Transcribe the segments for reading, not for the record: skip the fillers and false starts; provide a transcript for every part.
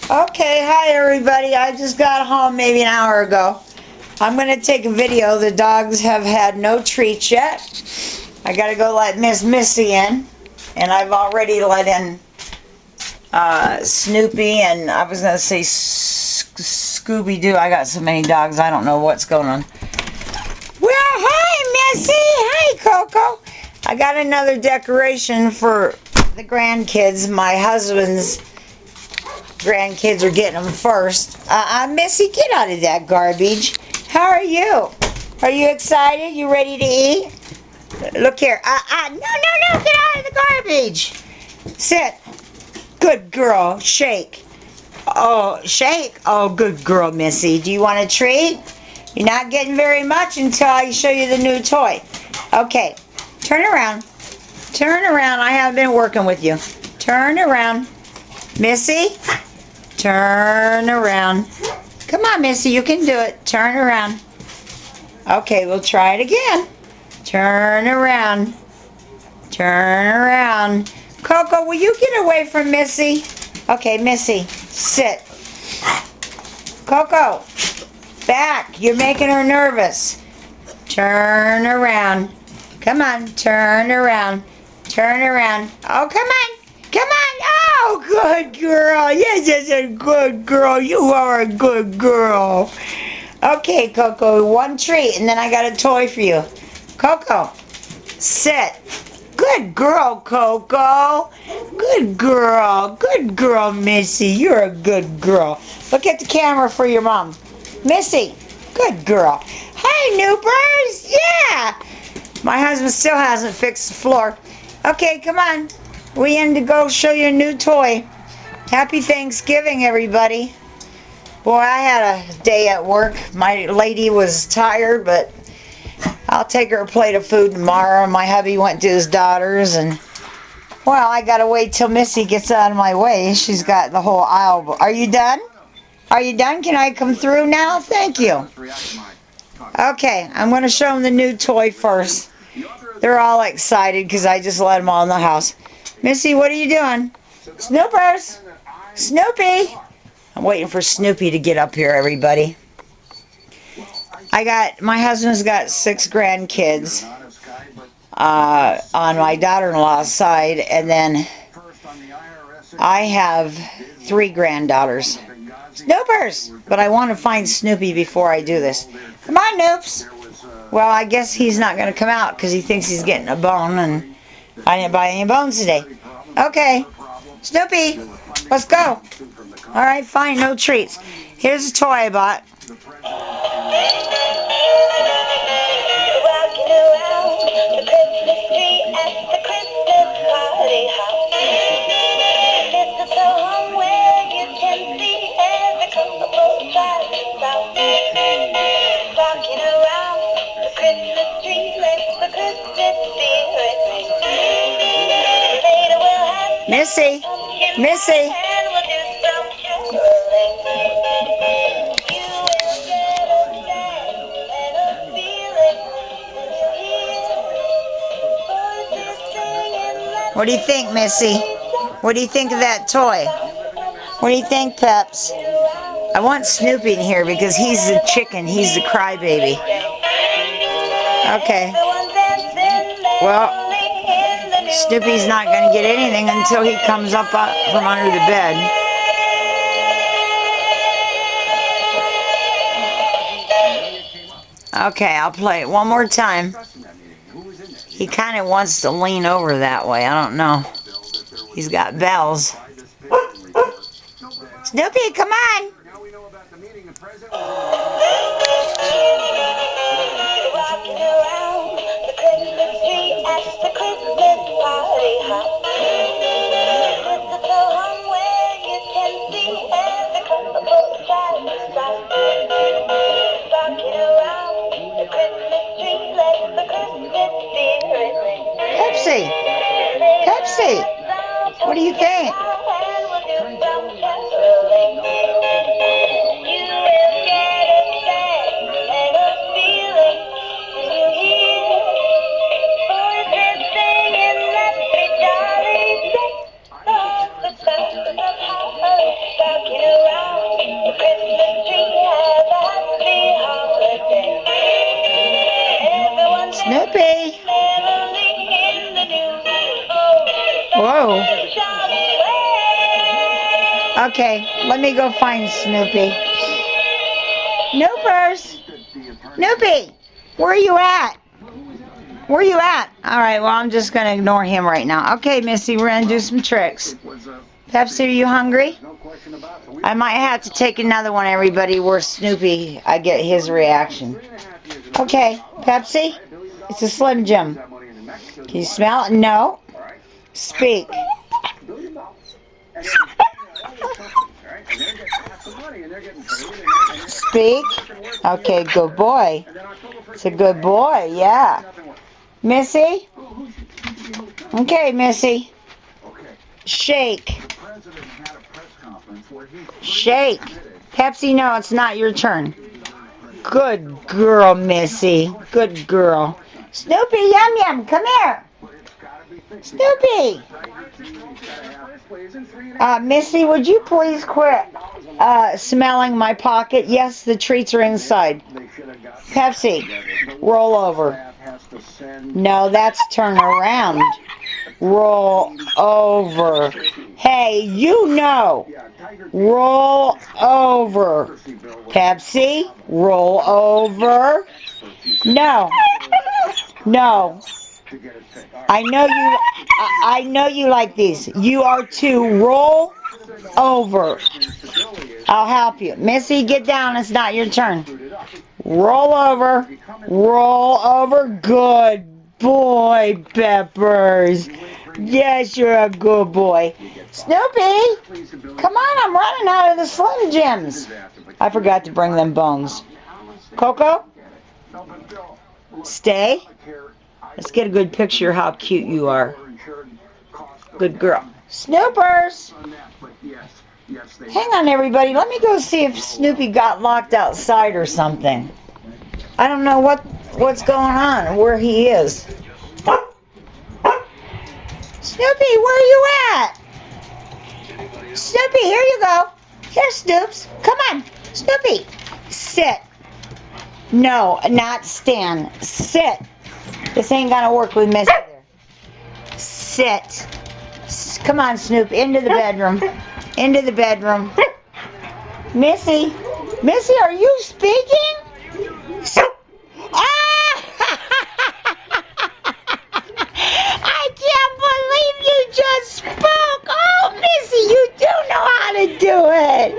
Okay, hi everybody. I just got home maybe an hour ago. I'm going to take a video. The dogs have had no treats yet. I got to go let Miss Missy in. And I've already let in Snoopy and I was going to say Scooby-Doo. I got so many dogs, I don't know what's going on. Well, hi Missy. Hi Coco. I got another decoration for the grandkids. My husband's grandkids are getting them first. Missy, get out of that garbage. How are you? Are you excited? You ready to eat? Look here. No, get out of the garbage. Sit. Good girl. Shake. Oh, shake. Oh, good girl, Missy. Do you want a treat? You're not getting very much until I show you the new toy. Okay. Turn around. Turn around. I haven't been working with you. Turn around. Missy? Turn around. Come on, Missy, you can do it. Turn around. Okay, we'll try it again. Turn around. Turn around. Coco, will you get away from Missy? Okay, Missy, sit. Coco, back. You're making her nervous. Turn around. Come on, turn around. Turn around. Oh, come on. Come on. Oh, good girl. Yes, a good girl. You are a good girl. Okay, Coco, one treat, and then I got a toy for you. Coco, sit. Good girl, Coco. Good girl. Good girl, Missy. You're a good girl. Look at the camera for your mom. Missy, good girl. Hey, Noopers. Yeah. My husband still hasn't fixed the floor. Okay, come on. We in to go show you a new toy. Happy Thanksgiving, everybody. Boy, I had a day at work. My lady was tired, but I'll take her a plate of food tomorrow. My hubby went to his daughter's, and, well, I got to wait till Missy gets out of my way. She's got the whole aisle. Are you done? Are you done? Can I come through now? Thank you. Okay, I'm going to show them the new toy first. They're all excited because I just let them all in the house. Missy, what are you doing? Snoopers! Snoopy! I'm waiting for Snoopy to get up here, everybody. My husband's got 6 grandkids on my daughter-in-law's side, and then I have 3 granddaughters. Snoopers! But I want to find Snoopy before I do this. Come on, Noops! Well, I guess he's not going to come out because he thinks he's getting a bone, and I didn't buy any bones today. Okay. Snoopy, let's go. All right, fine, no treats. Here's a toy I bought. Walking around the Christmas tree at the Christmas party house. This is the home where you can see every couple tries out. Walking around the Christmas tree, let the Christmas spirit ring. Later we'll have Missy, Missy. And we'll do some caroling. You will get a sense and a feeling when you hear voices singing. What do you think, Missy? What do you think of that toy? What do you think, Peps? I want Snoopy in here because he's the chicken. He's the crybaby. Okay. Well, Snoopy's not going to get anything until he comes up from under the bed. Okay, I'll play it one more time. He kind of wants to lean over that way. I don't know. He's got bells. Snoopy, come on. Walking around the Christmas tree at the Christmas party house. This is the home where you can see every couple tries out. Walking around the Christmas tree, let the Christmas spirit ring. Pepsi! Pepsi! What do you think? Okay, let me go find Snoopy. Snoopers! Snoopy! Where are you at? Where are you at? Alright, well, I'm just going to ignore him right now. Okay, Missy, we're going to do some tricks. Pepsi, are you hungry? I might have to take another one, everybody, where Snoopy, I get his reaction. Okay, Pepsi, it's a Slim Jim. Can you smell it? No. Speak. Speak. Okay, good boy. It's a good boy, yeah. Missy? Okay, Missy. Shake. Shake. Pepsi, no, it's not your turn. Good girl, Missy. Good girl. Snoopy, yum yum, come here. Snoopy. Missy, would you please quit smelling my pocket? Yes, the treats are inside. Pepsi, roll over. No, that's turn around. Roll over. Hey, you know. Roll over. Pepsi, roll over. No. No. I know you like these. You are to roll over. I'll help you. Missy, get down. It's not your turn. Roll over. Roll over. Good boy, Peppers. Yes, you're a good boy. Snoopy, come on. I'm running out of the Slim Jims. I forgot to bring them bones. Coco, stay. Let's get a good picture of how cute you are. Good girl. Snoopers! Hang on, everybody. Let me go see if Snoopy got locked outside or something. I don't know what's going on, where he is. Snoopy, where are you at? Snoopy, here you go. Here, Snoops. Come on. Snoopy, sit. No, not stand. Sit. This ain't gonna work with Missy there. Sit. Come on, Snoop. Into the bedroom. Into the bedroom. Missy. Missy, are you speaking? Ah! I can't believe you just spoke. Oh, Missy, you do know how to do it.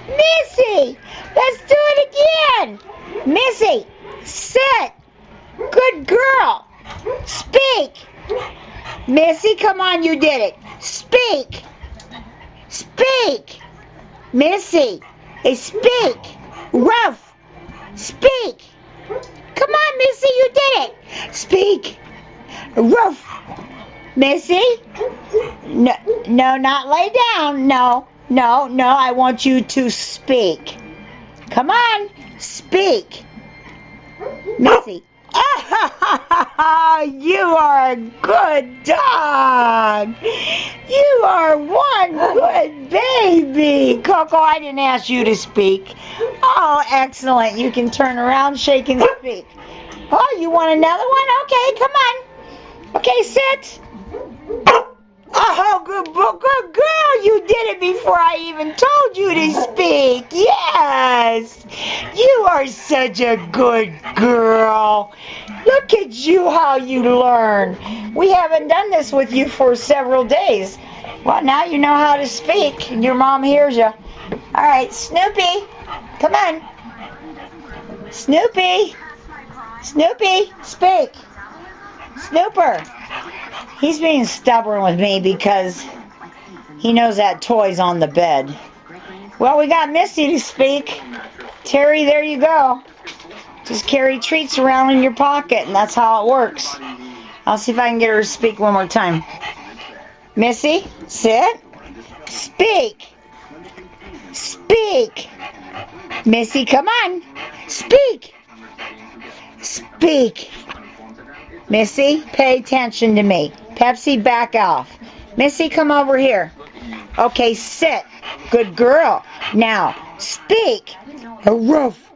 Missy, let's do it again. Missy, sit. Good girl. Speak. Missy, come on, you did it. Speak. Speak. Missy, hey, speak. Ruff. Speak. Come on, Missy, you did it. Speak. Ruff. Missy? No, not lay down. No, I want you to speak. Come on, speak. Missy. You are a good dog. You are one good baby. Coco, I didn't ask you to speak. Oh, excellent. You can turn around, shake, and speak. Oh, you want another one? Okay, come on. Okay, sit. Oh, good girl. You did it before I even told you to speak. Yes. You are such a good girl. Look at you, how you learn. We haven't done this with you for several days. Well, now you know how to speak, and your mom hears you. All right, Snoopy, come on. Snoopy. Snoopy, speak. Snooper. He's being stubborn with me because he knows that toy's on the bed. Well, we got Missy to speak. Terry, there you go. Just carry treats around in your pocket, and that's how it works. I'll see if I can get her to speak one more time. Missy, sit. Speak. Speak. Missy, come on. Speak. Speak. Missy, pay attention to me. Pepsi, back off. Missy, come over here. Okay, sit. Good girl. Now, speak. A roof.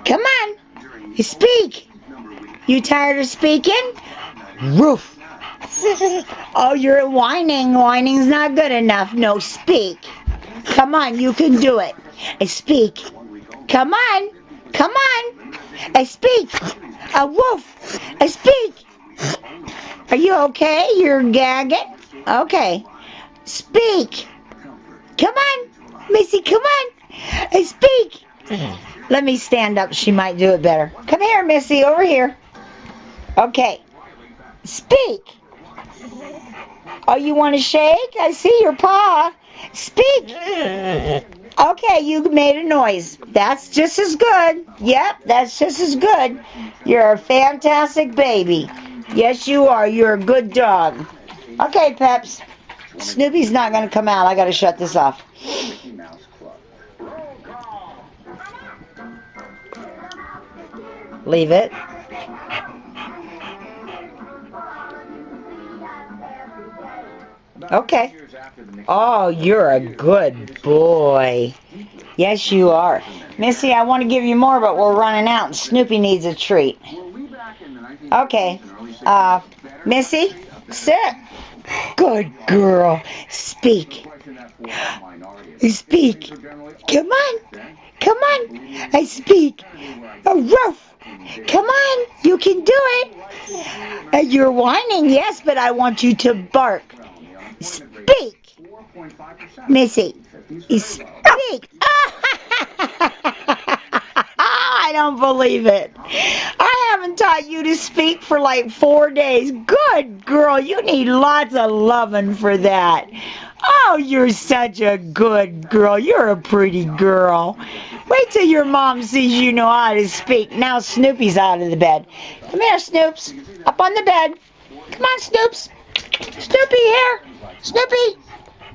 Come on. You speak. You tired of speaking? Roof. Oh, you're whining. Whining's not good enough. No, speak. Come on, you can do it. Speak. Come on. Come on. Speak. A woof. Speak. Are you okay? You're gagging? Okay. Speak. Come on. Missy, come on. Speak. Let me stand up. She might do it better. Come here, Missy. Over here. Okay. Speak. Oh, you want to shake? I see your paw. Speak. Okay, you made a noise. That's just as good. Yep, that's just as good. You're a fantastic baby. Yes, you are. You're a good dog. Okay, Peps. Snoopy's not going to come out. I got to shut this off. Leave it. Okay. Oh, you're a good boy. Yes, you are. Missy, I want to give you more, but we're running out, and Snoopy needs a treat. Okay. Missy, sit. Good girl. Speak. Speak. Come on. Come on. I speak. A roof. Come on. You can do it. You're whining, yes, but I want you to bark. Speak. Missy. Speak. I don't believe it. I haven't taught you to speak for like 4 days. Good girl. You need lots of loving for that. Oh, you're such a good girl. You're a pretty girl. Wait till your mom sees you know how to speak. Now Snoopy's out of the bed. Come here, Snoops. Up on the bed. Come on, Snoops. Snoopy here. Snoopy.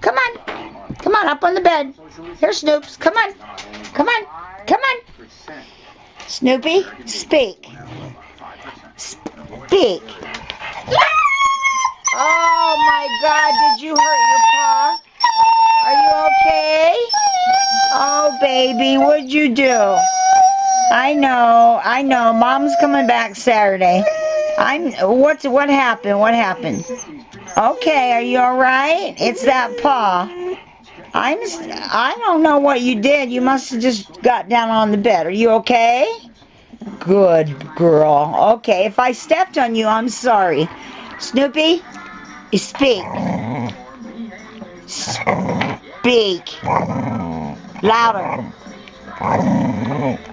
Come on. Come on, up on the bed. Here, Snoops. Come on. Come on. Come on. Snoopy, speak. Speak. Oh my God, did you hurt your paw? Are you okay? Oh baby, what'd you do? I know. Mom's coming back Saturday. What happened? What happened? Okay, are you alright? It's that paw. I don't know what you did. You must have just got down on the bed. Are you okay? Good girl. Okay, if I stepped on you, I'm sorry. Snoopy, speak. Speak. Louder.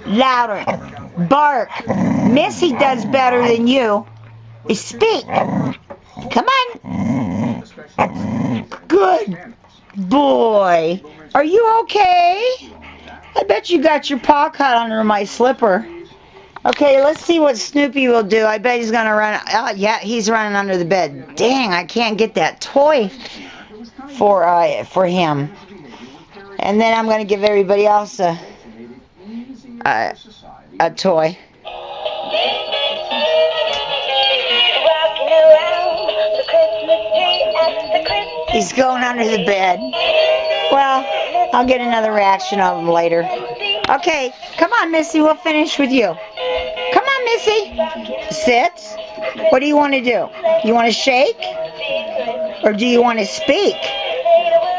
Louder. Bark. Missy does better than you. Speak. Come on. Good boy. Are you okay? I bet you got your paw caught under my slipper. Okay, let's see what Snoopy will do. I bet he's going to run. Oh, yeah, he's running under the bed. Dang, I can't get that toy for him. And then I'm going to give everybody else a toy. He's going under the bed. Well, I'll get another reaction of him later. Okay, come on, Missy. We'll finish with you. Come on, Missy. Sit. What do you want to do? You want to shake? Or do you want to speak?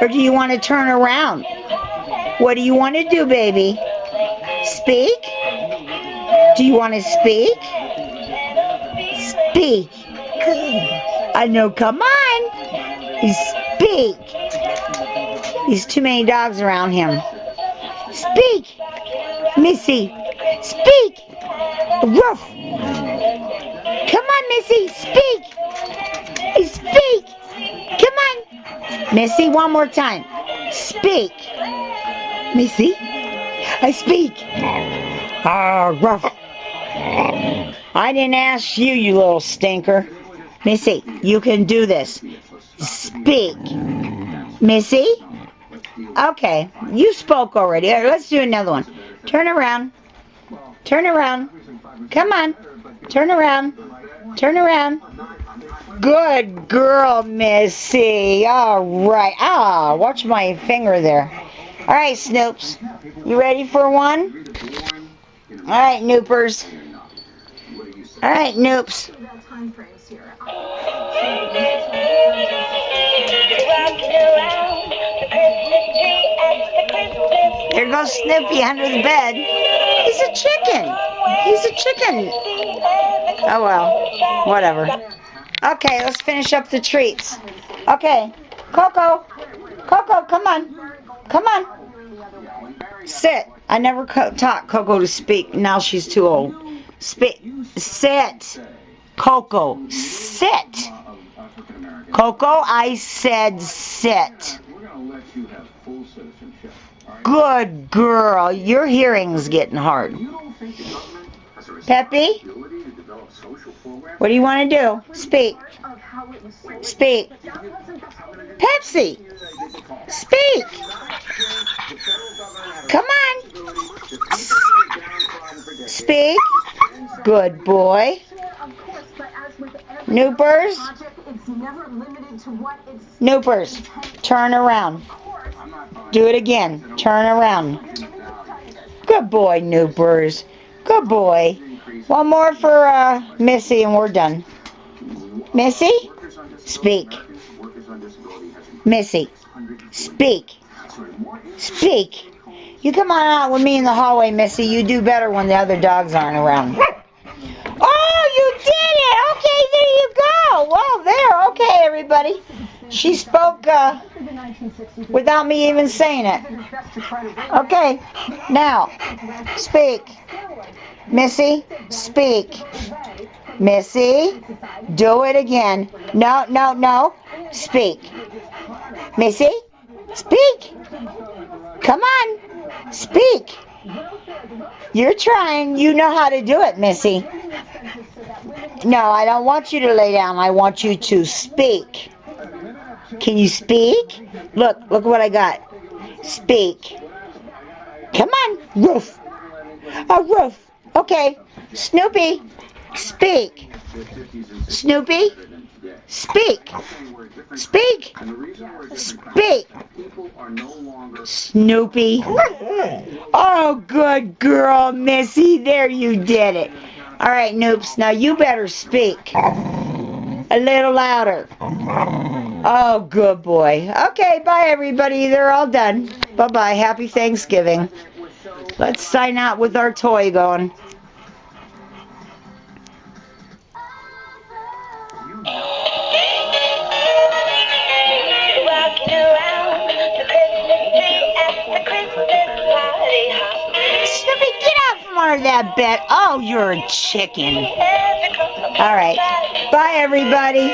Or do you want to turn around? What do you want to do, baby? Speak? Do you want to speak? Speak. I know, come on. Speak. There's too many dogs around him. Speak. Missy. Speak. Woof. Come on, Missy. Speak. Speak. Come on. Missy, one more time. Speak. Missy. I speak. Ruff. I didn't ask you, you little stinker. Missy, you can do this. Speak. Missy? Okay, you spoke already. All right, let's do another one. Turn around. Turn around. Come on. Turn around. Turn around. Good girl, Missy. All right. Watch my finger there. All right, Snoops. You ready for one? All right, Noopers. All right, Noops. Walking around the Christmas tree at the go Snoopy under the bed. He's a chicken. He's a chicken. Oh well, whatever. Okay, let's finish up the treats. Okay, Coco. Coco, come on. Come on. Sit. I never taught Coco to speak. Now she's too old. Sit. Coco, sit. Coco, I said sit. Good girl. Your hearing's getting hard. Peppy, what do you want to do? Speak. Speak. Pepsi, speak. Come on. Speak. Good boy. Noopers. Noopers. Turn around. Do it again. Turn around. Good boy, Noopers. Good boy. One more for Missy and we're done. Missy? Speak. Missy. Speak. Speak. You come on out with me in the hallway, Missy. You do better when the other dogs aren't around. Oh, you did it! Okay, there you go. Well, there. Okay, everybody. She spoke without me even saying it. Okay, now, speak. Missy, speak. Missy, do it again. No, no, no. Speak. Missy, speak. Come on. Speak. You're trying. You know how to do it, Missy. No, I don't want you to lay down. I want you to speak. Can you speak? Look what I got. Speak. Come on. Roof. A roof. Okay. Snoopy, speak. Snoopy, speak. Speak. Speak. Snoopy. Oh, good girl, Missy. There, you did it. All right, Noops. Now you better speak. A little louder. Oh, good boy. Okay, bye, everybody. They're all done. Bye-bye. Happy Thanksgiving. Let's sign out with our toy going. Snoopy, get out from under that bed. Oh, you're a chicken. All right. Bye, everybody.